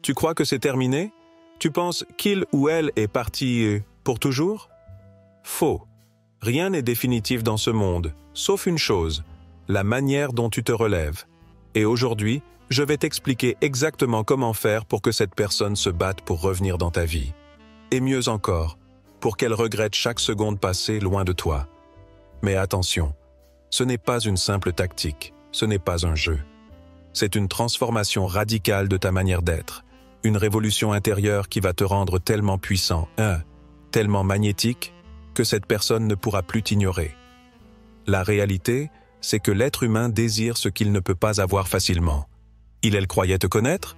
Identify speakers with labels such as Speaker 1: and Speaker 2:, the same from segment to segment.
Speaker 1: Tu crois que c'est terminé? Tu penses qu'il ou elle est parti pour toujours? Faux. Rien n'est définitif dans ce monde, sauf une chose, la manière dont tu te relèves. Et aujourd'hui, je vais t'expliquer exactement comment faire pour que cette personne se batte pour revenir dans ta vie. Et mieux encore, pour qu'elle regrette chaque seconde passée loin de toi. Mais attention, ce n'est pas une simple tactique, ce n'est pas un jeu. C'est une transformation radicale de ta manière d'être, une révolution intérieure qui va te rendre tellement puissant, tellement magnétique, que cette personne ne pourra plus t'ignorer. La réalité, c'est que l'être humain désire ce qu'il ne peut pas avoir facilement. Elle croyait te connaître?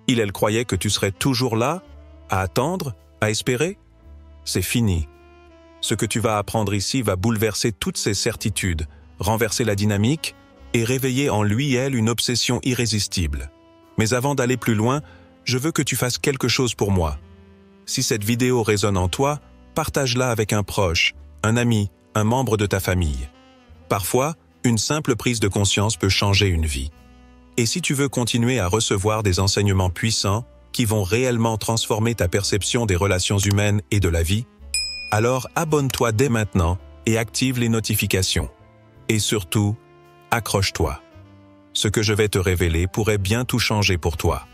Speaker 1: Elle croyait que tu serais toujours là, à attendre, à espérer? C'est fini. Ce que tu vas apprendre ici va bouleverser toutes ses certitudes, renverser la dynamique et réveiller en lui et elle une obsession irrésistible. Mais avant d'aller plus loin, je veux que tu fasses quelque chose pour moi. Si cette vidéo résonne en toi, partage-la avec un proche, un ami, un membre de ta famille. Parfois, une simple prise de conscience peut changer une vie. Et si tu veux continuer à recevoir des enseignements puissants qui vont réellement transformer ta perception des relations humaines et de la vie, alors abonne-toi dès maintenant et active les notifications. Et surtout, accroche-toi. Ce que je vais te révéler pourrait bien tout changer pour toi.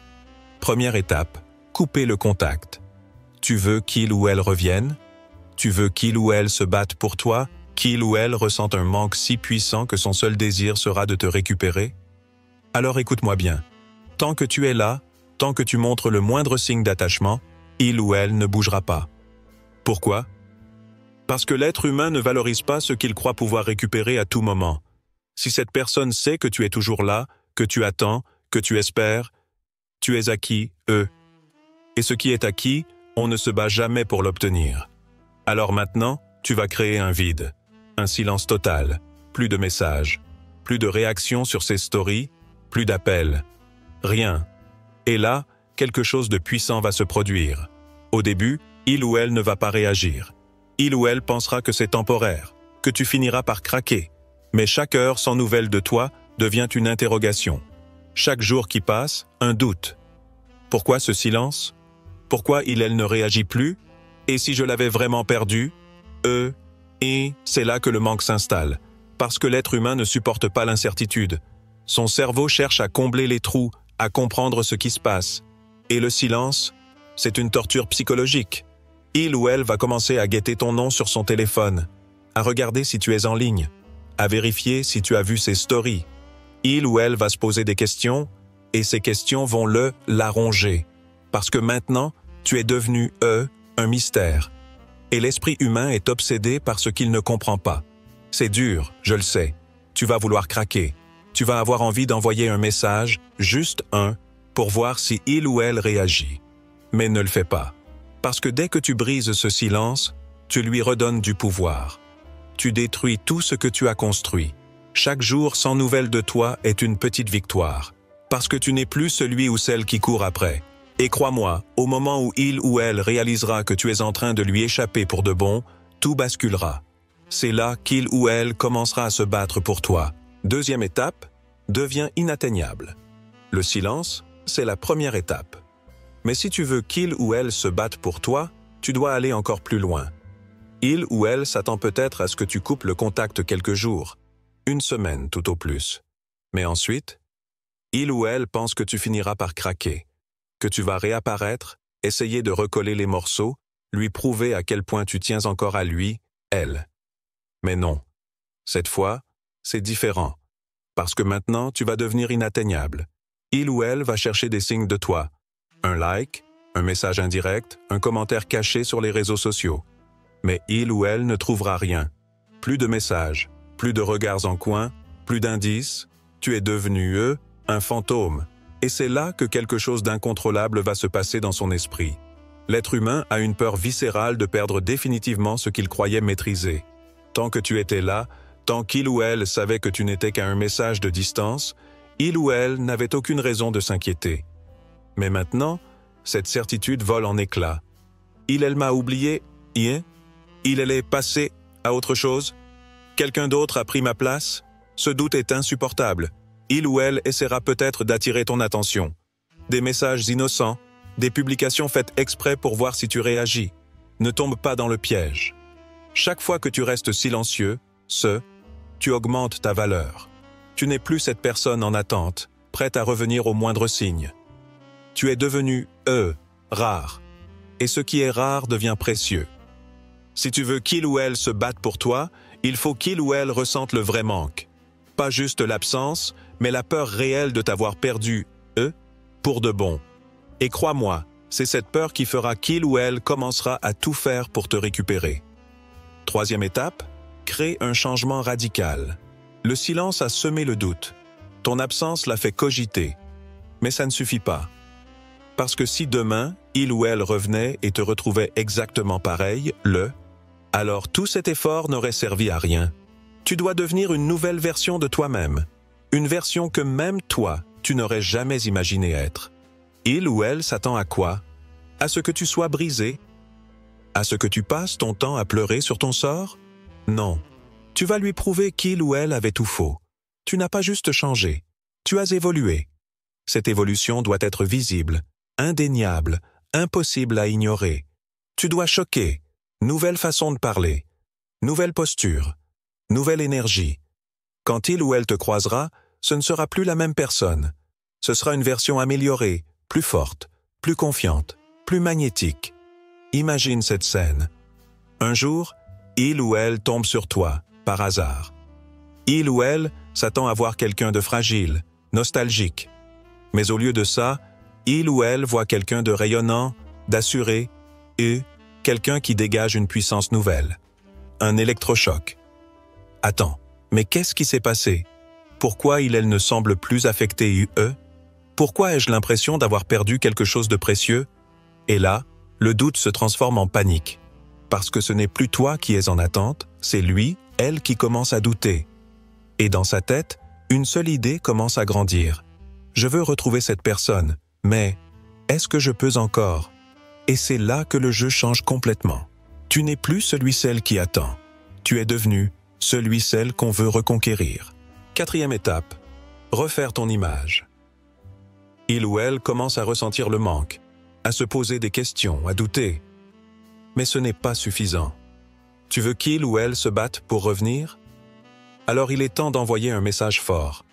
Speaker 1: Première étape, couper le contact. Tu veux qu'il ou elle revienne? Tu veux qu'il ou elle se batte pour toi? Qu'il ou elle ressent un manque si puissant que son seul désir sera de te récupérer? Alors écoute-moi bien. Tant que tu es là, tant que tu montres le moindre signe d'attachement, il ou elle ne bougera pas. Pourquoi? Parce que l'être humain ne valorise pas ce qu'il croit pouvoir récupérer à tout moment. Si cette personne sait que tu es toujours là, que tu attends, que tu espères, tu es acquis, eux. Et ce qui est acquis, on ne se bat jamais pour l'obtenir. Alors maintenant, tu vas créer un vide, un silence total, plus de messages, plus de réactions sur ces stories, plus d'appels, rien. Et là, quelque chose de puissant va se produire. Au début, il ou elle ne va pas réagir. Il ou elle pensera que c'est temporaire, que tu finiras par craquer. Mais chaque heure sans nouvelles de toi devient une interrogation. Chaque jour qui passe, un doute. Pourquoi ce silence? Pourquoi il elle ne réagit plus? Et si je l'avais vraiment perdu? Et c'est là que le manque s'installe. Parce que l'être humain ne supporte pas l'incertitude. Son cerveau cherche à combler les trous, à comprendre ce qui se passe. Et le silence, c'est une torture psychologique. Il ou elle va commencer à guetter ton nom sur son téléphone, à regarder si tu es en ligne, à vérifier si tu as vu ses stories. Il ou elle va se poser des questions, et ces questions vont la ronger. Parce que maintenant, tu es devenu, un mystère. Et l'esprit humain est obsédé par ce qu'il ne comprend pas. C'est dur, je le sais. Tu vas vouloir craquer. Tu vas avoir envie d'envoyer un message, juste un, pour voir si il ou elle réagit. Mais ne le fais pas. Parce que dès que tu brises ce silence, tu lui redonnes du pouvoir. Tu détruis tout ce que tu as construit. Chaque jour sans nouvelles de toi est une petite victoire. Parce que tu n'es plus celui ou celle qui court après. Et crois-moi, au moment où il ou elle réalisera que tu es en train de lui échapper pour de bon, tout basculera. C'est là qu'il ou elle commencera à se battre pour toi. Deuxième étape, deviens inatteignable. Le silence, c'est la première étape. Mais si tu veux qu'il ou elle se batte pour toi, tu dois aller encore plus loin. Il ou elle s'attend peut-être à ce que tu coupes le contact quelques jours, une semaine tout au plus. Mais ensuite, il ou elle pense que tu finiras par craquer, que tu vas réapparaître, essayer de recoller les morceaux, lui prouver à quel point tu tiens encore à lui, elle. Mais non. Cette fois, c'est différent. Parce que maintenant, tu vas devenir inatteignable. Il ou elle va chercher des signes de toi. Un like, un message indirect, un commentaire caché sur les réseaux sociaux. Mais il ou elle ne trouvera rien. Plus de messages, plus de regards en coin, plus d'indices. Tu es devenu, un fantôme. Et c'est là que quelque chose d'incontrôlable va se passer dans son esprit. L'être humain a une peur viscérale de perdre définitivement ce qu'il croyait maîtriser. Tant que tu étais là, tant qu'il ou elle savait que tu n'étais qu'à un message de distance, il ou elle n'avait aucune raison de s'inquiéter. Mais maintenant, cette certitude vole en éclats. Elle m'a oublié, il est passé à autre chose? Quelqu'un d'autre a pris ma place? Ce doute est insupportable. Il ou elle essaiera peut-être d'attirer ton attention. Des messages innocents, Des publications faites exprès pour voir si tu réagis. Ne tombe pas dans le piège. Chaque fois que tu restes silencieux, tu augmentes ta valeur. Tu n'es plus cette personne en attente, prête à revenir au moindre signe. Tu es devenu, rare. Et ce qui est rare devient précieux. Si tu veux qu'il ou elle se batte pour toi, il faut qu'il ou elle ressente le vrai manque. Pas juste l'absence, mais la peur réelle de t'avoir perdu, pour de bon. Et crois-moi, c'est cette peur qui fera qu'il ou elle commencera à tout faire pour te récupérer. Troisième étape, crée un changement radical. Le silence a semé le doute. Ton absence l'a fait cogiter. Mais ça ne suffit pas. Parce que si demain, il ou elle revenait et te retrouvait exactement pareil, alors tout cet effort n'aurait servi à rien. Tu dois devenir une nouvelle version de toi-même. Une version que même toi, tu n'aurais jamais imaginé être. Il ou elle s'attend à quoi? À ce que tu sois brisé? À ce que tu passes ton temps à pleurer sur ton sort? Non. Tu vas lui prouver qu'il ou elle avait tout faux. Tu n'as pas juste changé. Tu as évolué. Cette évolution doit être visible, indéniable, impossible à ignorer. Tu dois choquer. Nouvelle façon de parler. Nouvelle posture. Nouvelle énergie. Quand il ou elle te croisera, ce ne sera plus la même personne. Ce sera une version améliorée, plus forte, plus confiante, plus magnétique. Imagine cette scène. Un jour, il ou elle tombe sur toi, par hasard. Il ou elle s'attend à voir quelqu'un de fragile, nostalgique. Mais au lieu de ça, il ou elle voit quelqu'un de rayonnant, d'assuré, et quelqu'un qui dégage une puissance nouvelle. Un électrochoc. Attends, mais qu'est-ce qui s'est passé? Pourquoi il elle ne semble plus affectée Pourquoi ai-je l'impression d'avoir perdu quelque chose de précieux? Et là, le doute se transforme en panique. Parce que ce n'est plus toi qui es en attente, c'est lui, elle qui commence à douter. Et dans sa tête, une seule idée commence à grandir. Je veux retrouver cette personne, mais est-ce que je peux encore? Et c'est là que le jeu change complètement. Tu n'es plus celui-celle qui attend. Tu es devenu celui-celle qu'on veut reconquérir. Quatrième étape, refaire ton image. Il ou elle commence à ressentir le manque, à se poser des questions, à douter. Mais ce n'est pas suffisant. Tu veux qu'il ou elle se batte pour revenir? Alors il est temps d'envoyer un message fort.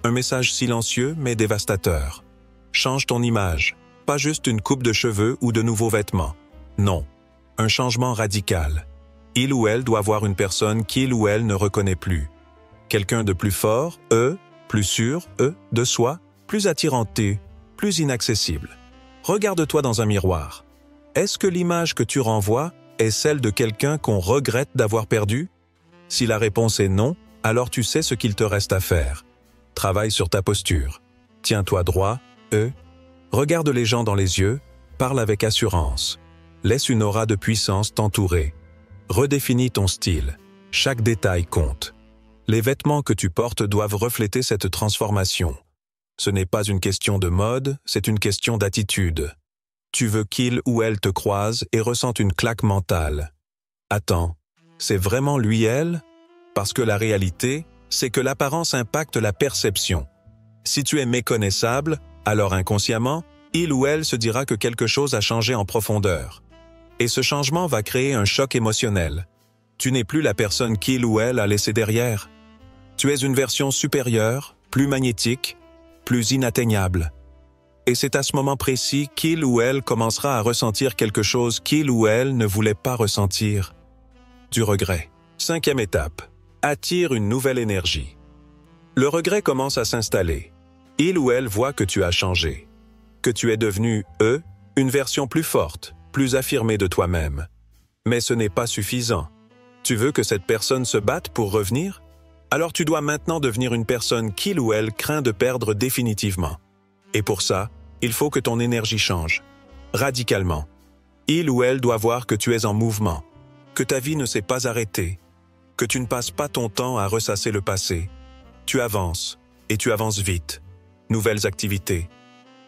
Speaker 1: Un message silencieux mais dévastateur. Change ton image, pas juste une coupe de cheveux ou de nouveaux vêtements. Non, un changement radical. Il ou elle doit voir une personne qu'il ou elle ne reconnaît plus. Quelqu'un de plus fort, plus sûr, de soi, plus attirant, plus inaccessible. Regarde-toi dans un miroir. Est-ce que l'image que tu renvoies est celle de quelqu'un qu'on regrette d'avoir perdu? Si la réponse est non, alors tu sais ce qu'il te reste à faire. Travaille sur ta posture. Tiens-toi droit, Regarde les gens dans les yeux, parle avec assurance. Laisse une aura de puissance t'entourer. Redéfinis ton style. Chaque détail compte. Les vêtements que tu portes doivent refléter cette transformation. Ce n'est pas une question de mode, c'est une question d'attitude. Tu veux qu'il ou elle te croise et ressente une claque mentale. Attends, c'est vraiment lui-elle? Parce que la réalité, c'est que l'apparence impacte la perception. Si tu es méconnaissable, alors inconsciemment, il ou elle se dira que quelque chose a changé en profondeur. Et ce changement va créer un choc émotionnel. Tu n'es plus la personne qu'il ou elle a laissée derrière. Tu es une version supérieure, plus magnétique, plus inatteignable. Et c'est à ce moment précis qu'il ou elle commencera à ressentir quelque chose qu'il ou elle ne voulait pas ressentir. Du regret. Cinquième étape. Attire une nouvelle énergie. Le regret commence à s'installer. Il ou elle voit que tu as changé. Que tu es devenu, une version plus forte, plus affirmée de toi-même. Mais ce n'est pas suffisant. Tu veux que cette personne se batte pour revenir? Alors tu dois maintenant devenir une personne qu'il ou elle craint de perdre définitivement. Et pour ça, il faut que ton énergie change. Radicalement. Il ou elle doit voir que tu es en mouvement, que ta vie ne s'est pas arrêtée, que tu ne passes pas ton temps à ressasser le passé. Tu avances, et tu avances vite. Nouvelles activités,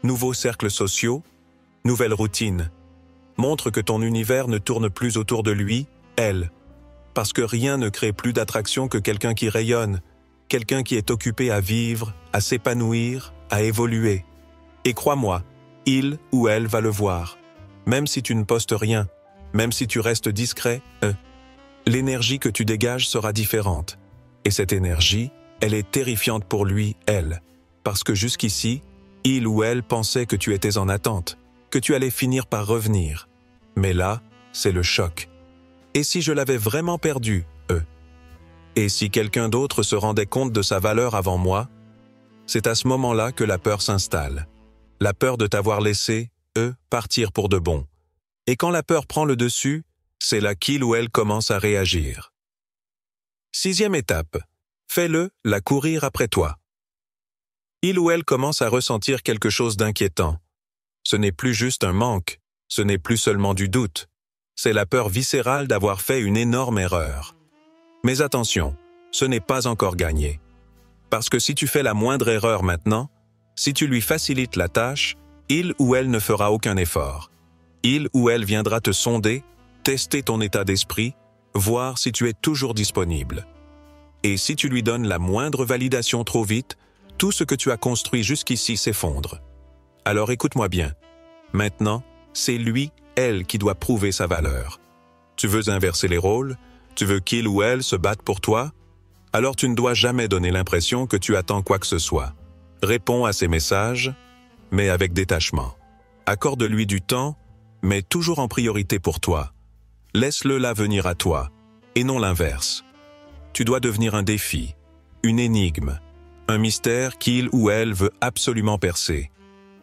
Speaker 1: nouveaux cercles sociaux, nouvelles routines. Montre que ton univers ne tourne plus autour de lui, elle. Parce que rien ne crée plus d'attraction que quelqu'un qui rayonne, quelqu'un qui est occupé à vivre, à s'épanouir, à évoluer. Et crois-moi, il ou elle va le voir. Même si tu ne postes rien, même si tu restes discret, l'énergie que tu dégages sera différente. Et cette énergie, elle est terrifiante pour lui, elle. Parce que jusqu'ici, il ou elle pensait que tu étais en attente, que tu allais finir par revenir. Mais là, c'est le choc. Et si je l'avais vraiment perdu, Et si quelqu'un d'autre se rendait compte de sa valeur avant moi, c'est à ce moment-là que la peur s'installe. La peur de t'avoir laissé, partir pour de bon. Et quand la peur prend le dessus, c'est là qu'il ou elle commence à réagir. 6e étape. Fais-le, la courir après toi. Il ou elle commence à ressentir quelque chose d'inquiétant. Ce n'est plus juste un manque, ce n'est plus seulement du doute. C'est la peur viscérale d'avoir fait une énorme erreur. Mais attention, ce n'est pas encore gagné. Parce que si tu fais la moindre erreur maintenant, si tu lui facilites la tâche, il ou elle ne fera aucun effort. Il ou elle viendra te sonder, tester ton état d'esprit, voir si tu es toujours disponible. Et si tu lui donnes la moindre validation trop vite, tout ce que tu as construit jusqu'ici s'effondre. Alors écoute-moi bien. Maintenant, c'est lui, elle qui doit prouver sa valeur. Tu veux inverser les rôles? Tu veux qu'il ou elle se batte pour toi? Alors tu ne dois jamais donner l'impression que tu attends quoi que ce soit. Réponds à ses messages, mais avec détachement. Accorde-lui du temps, mais toujours en priorité pour toi. Laisse-le là venir à toi, et non l'inverse. Tu dois devenir un défi, une énigme, un mystère qu'il ou elle veut absolument percer.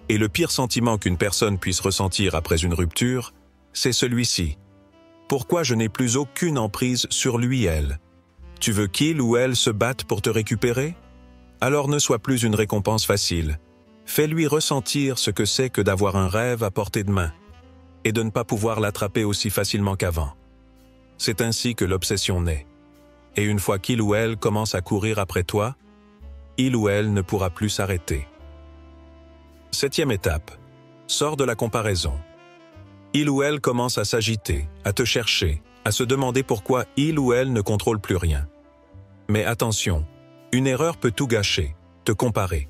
Speaker 1: Et le pire sentiment qu'une personne puisse ressentir après une rupture, c'est celui-ci. Pourquoi je n'ai plus aucune emprise sur lui, elle? Tu veux qu'il ou elle se batte pour te récupérer? Alors ne sois plus une récompense facile. Fais-lui ressentir ce que c'est que d'avoir un rêve à portée de main et de ne pas pouvoir l'attraper aussi facilement qu'avant. C'est ainsi que l'obsession naît. Et une fois qu'il ou elle commence à courir après toi, il ou elle ne pourra plus s'arrêter. 7e étape. Sors de la comparaison. Il ou elle commence à s'agiter, à te chercher, à se demander pourquoi il ou elle ne contrôle plus rien. Mais attention, une erreur peut tout gâcher, te comparer.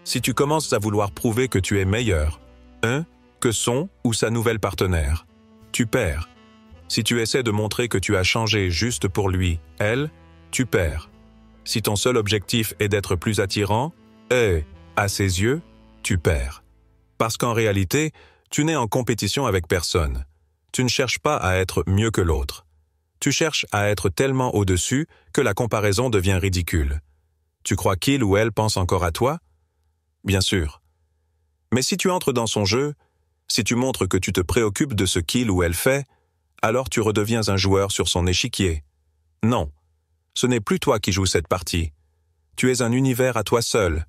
Speaker 1: Si tu commences à vouloir prouver que tu es meilleur, que son ou sa nouvelle partenaire, tu perds. Si tu essaies de montrer que tu as changé juste pour lui, elle, tu perds. Si ton seul objectif est d'être plus attirant, à ses yeux, tu perds. Parce qu'en réalité, tu n'es en compétition avec personne. Tu ne cherches pas à être mieux que l'autre. Tu cherches à être tellement au-dessus que la comparaison devient ridicule. Tu crois qu'il ou elle pense encore à toi? Bien sûr. Mais si tu entres dans son jeu, si tu montres que tu te préoccupes de ce qu'il ou elle fait, alors tu redeviens un joueur sur son échiquier. Non, ce n'est plus toi qui joues cette partie. Tu es un univers à toi seul.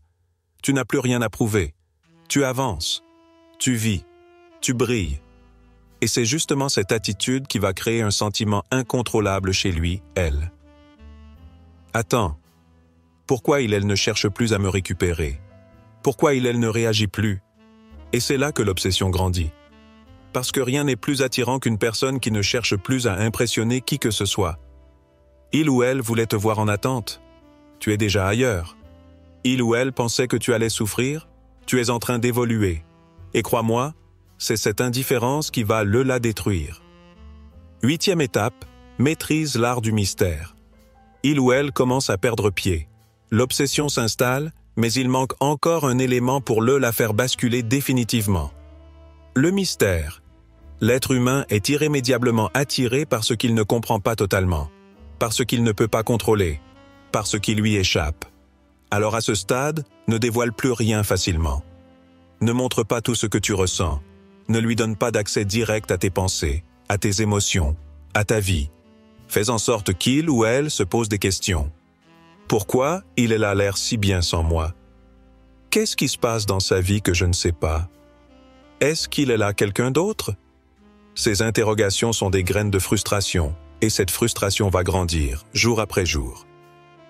Speaker 1: Tu n'as plus rien à prouver. Tu avances. Tu vis. Tu brilles. Et c'est justement cette attitude qui va créer un sentiment incontrôlable chez lui, elle. Attends. Pourquoi il, elle ne cherche plus à me récupérer? Pourquoi il, elle ne réagit plus? Et c'est là que l'obsession grandit. Parce que rien n'est plus attirant qu'une personne qui ne cherche plus à impressionner qui que ce soit. Il ou elle voulait te voir en attente. Tu es déjà ailleurs. Il ou elle pensait que tu allais souffrir. Tu es en train d'évoluer. Et crois-moi, c'est cette indifférence qui va la détruire. 8e étape, maîtrise l'art du mystère. Il ou elle commence à perdre pied. L'obsession s'installe, mais il manque encore un élément pour la faire basculer définitivement. Le mystère. L'être humain est irrémédiablement attiré par ce qu'il ne comprend pas totalement, par ce qu'il ne peut pas contrôler, par ce qui lui échappe. Alors à ce stade, ne dévoile plus rien facilement. Ne montre pas tout ce que tu ressens. Ne lui donne pas d'accès direct à tes pensées, à tes émotions, à ta vie. Fais en sorte qu'il ou elle se pose des questions. Pourquoi il a l'air si bien sans moi? Qu'est-ce qui se passe dans sa vie que je ne sais pas? Est-ce qu'il est là quelqu'un d'autre? Ces interrogations sont des graines de frustration, et cette frustration va grandir, jour après jour.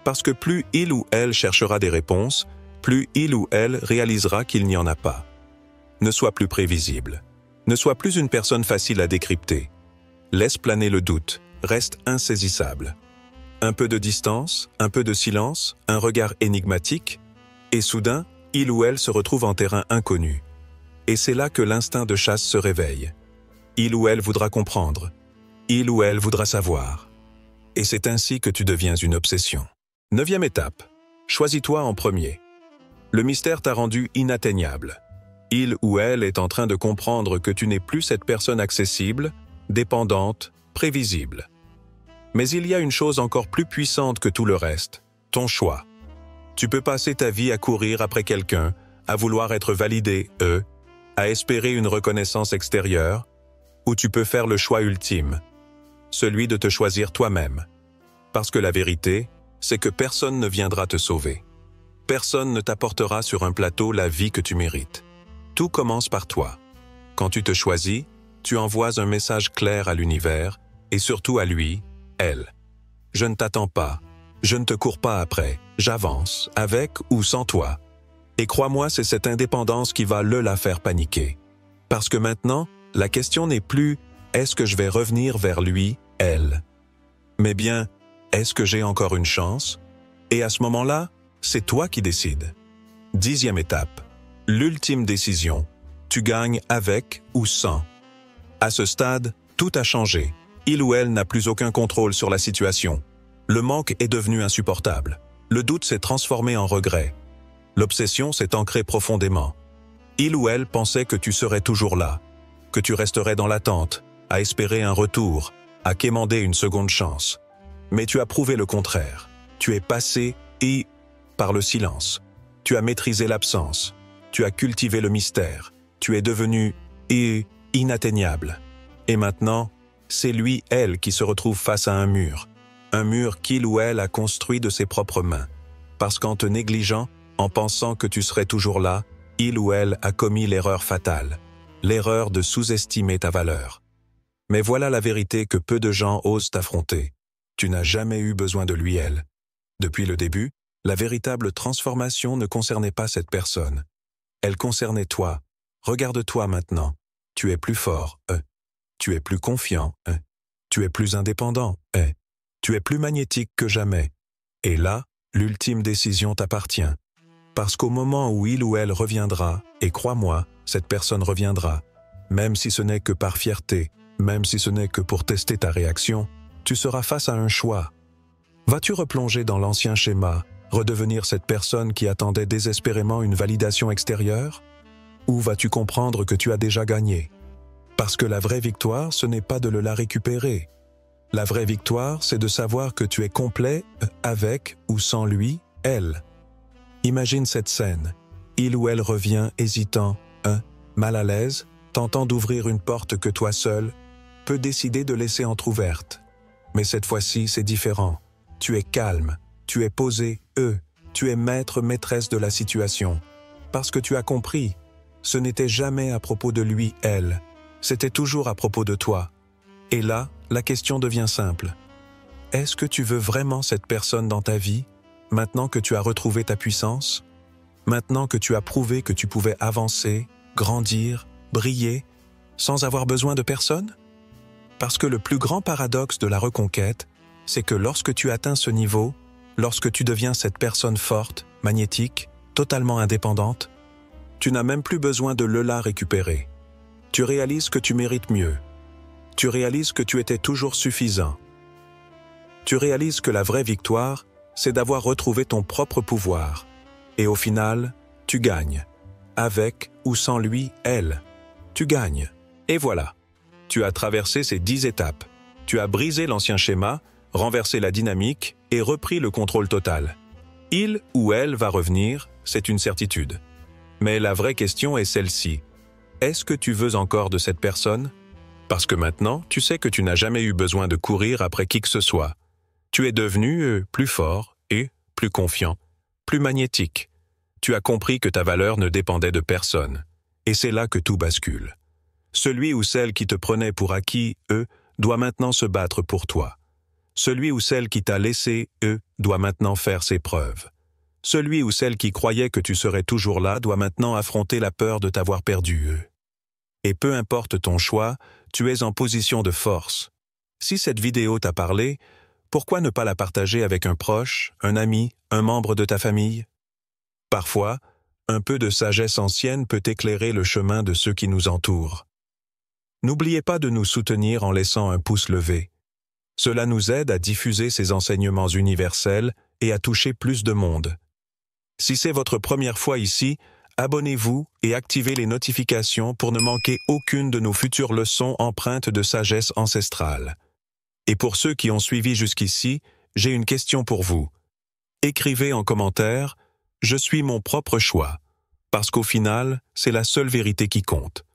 Speaker 1: Parce que plus il ou elle cherchera des réponses, plus il ou elle réalisera qu'il n'y en a pas. Ne sois plus prévisible. Ne sois plus une personne facile à décrypter. Laisse planer le doute, reste insaisissable. Un peu de distance, un peu de silence, un regard énigmatique, et soudain, il ou elle se retrouve en terrain inconnu. Et c'est là que l'instinct de chasse se réveille. Il ou elle voudra comprendre. Il ou elle voudra savoir. Et c'est ainsi que tu deviens une obsession. 9e étape. Choisis-toi en premier. Le mystère t'a rendu inatteignable. Il ou elle est en train de comprendre que tu n'es plus cette personne accessible, dépendante, prévisible. Mais il y a une chose encore plus puissante que tout le reste, ton choix. Tu peux passer ta vie à courir après quelqu'un, à vouloir être validé, à espérer une reconnaissance extérieure, ou tu peux faire le choix ultime, celui de te choisir toi-même. Parce que la vérité, c'est que personne ne viendra te sauver. Personne ne t'apportera sur un plateau la vie que tu mérites. Tout commence par toi. Quand tu te choisis, tu envoies un message clair à l'univers, et surtout à lui, elle. Je ne t'attends pas, je ne te cours pas après, j'avance, avec ou sans toi. Et crois-moi, c'est cette indépendance qui va la faire paniquer. Parce que maintenant, la question n'est plus « est-ce que je vais revenir vers lui, elle ?» Mais bien « est-ce que j'ai encore une chance ?» Et à ce moment-là, c'est toi qui décides. 10e étape. L'ultime décision. Tu gagnes avec ou sans. À ce stade, tout a changé. Il ou elle n'a plus aucun contrôle sur la situation. Le manque est devenu insupportable. Le doute s'est transformé en regret. L'obsession s'est ancrée profondément. Il ou elle pensait que tu serais toujours là, que tu resterais dans l'attente, à espérer un retour, à quémander une seconde chance. Mais tu as prouvé le contraire. Tu es passé par le silence. Tu as maîtrisé l'absence. Tu as cultivé le mystère. Tu es devenu inatteignable. Et maintenant, c'est lui, elle, qui se retrouve face à un mur qu'il ou elle a construit de ses propres mains. Parce qu'en te négligeant, en pensant que tu serais toujours là, il ou elle a commis l'erreur fatale, l'erreur de sous-estimer ta valeur. Mais voilà la vérité que peu de gens osent affronter. Tu n'as jamais eu besoin de lui, elle. Depuis le début, la véritable transformation ne concernait pas cette personne. Elle concernait toi. Regarde-toi maintenant. Tu es plus fort, Tu es plus confiant, Tu es plus indépendant, Tu es plus magnétique que jamais. Et là, l'ultime décision t'appartient. Parce qu'au moment où il ou elle reviendra, et crois-moi, cette personne reviendra, même si ce n'est que par fierté, même si ce n'est que pour tester ta réaction, tu seras face à un choix. Vas-tu replonger dans l'ancien schéma, redevenir cette personne qui attendait désespérément une validation extérieure? Ou vas-tu comprendre que tu as déjà gagné? Parce que la vraie victoire, ce n'est pas de la récupérer. La vraie victoire, c'est de savoir que tu es complet avec ou sans lui, elle. Imagine cette scène. Il ou elle revient hésitant, mal à l'aise, tentant d'ouvrir une porte que toi seul peux décider de laisser entr'ouverte. Mais cette fois-ci, c'est différent. Tu es calme, tu es posé, tu es maître, maîtresse de la situation. Parce que tu as compris, ce n'était jamais à propos de lui, elle. C'était toujours à propos de toi. Et là, la question devient simple. Est-ce que tu veux vraiment cette personne dans ta vie, maintenant que tu as retrouvé ta puissance? Maintenant que tu as prouvé que tu pouvais avancer, grandir, briller, sans avoir besoin de personne? Parce que le plus grand paradoxe de la reconquête, c'est que lorsque tu atteins ce niveau, lorsque tu deviens cette personne forte, magnétique, totalement indépendante, tu n'as même plus besoin de la récupérer. Tu réalises que tu mérites mieux. Tu réalises que tu étais toujours suffisant. Tu réalises que la vraie victoire, c'est d'avoir retrouvé ton propre pouvoir. Et au final, tu gagnes. Avec ou sans lui, elle. Tu gagnes. Et voilà. Tu as traversé ces 10 étapes. Tu as brisé l'ancien schéma, renversé la dynamique et repris le contrôle total. Il ou elle va revenir, c'est une certitude. Mais la vraie question est celle-ci. Est-ce que tu veux encore de cette personne? Parce que maintenant, tu sais que tu n'as jamais eu besoin de courir après qui que ce soit. Tu es devenu plus fort et plus confiant, plus magnétique. Tu as compris que ta valeur ne dépendait de personne. Et c'est là que tout bascule. Celui ou celle qui te prenait pour acquis, doit maintenant se battre pour toi. Celui ou celle qui t'a laissé, doit maintenant faire ses preuves. Celui ou celle qui croyait que tu serais toujours là doit maintenant affronter la peur de t'avoir perdu. Et peu importe ton choix, tu es en position de force. Si cette vidéo t'a parlé, pourquoi ne pas la partager avec un proche, un ami, un membre de ta famille? Parfois, un peu de sagesse ancienne peut éclairer le chemin de ceux qui nous entourent. N'oubliez pas de nous soutenir en laissant un pouce levé. Cela nous aide à diffuser ces enseignements universels et à toucher plus de monde. Si c'est votre première fois ici, abonnez-vous et activez les notifications pour ne manquer aucune de nos futures leçons empreintes de sagesse ancestrale. Et pour ceux qui ont suivi jusqu'ici, j'ai une question pour vous. Écrivez en commentaire « Je suis mon propre choix », parce qu'au final, c'est la seule vérité qui compte.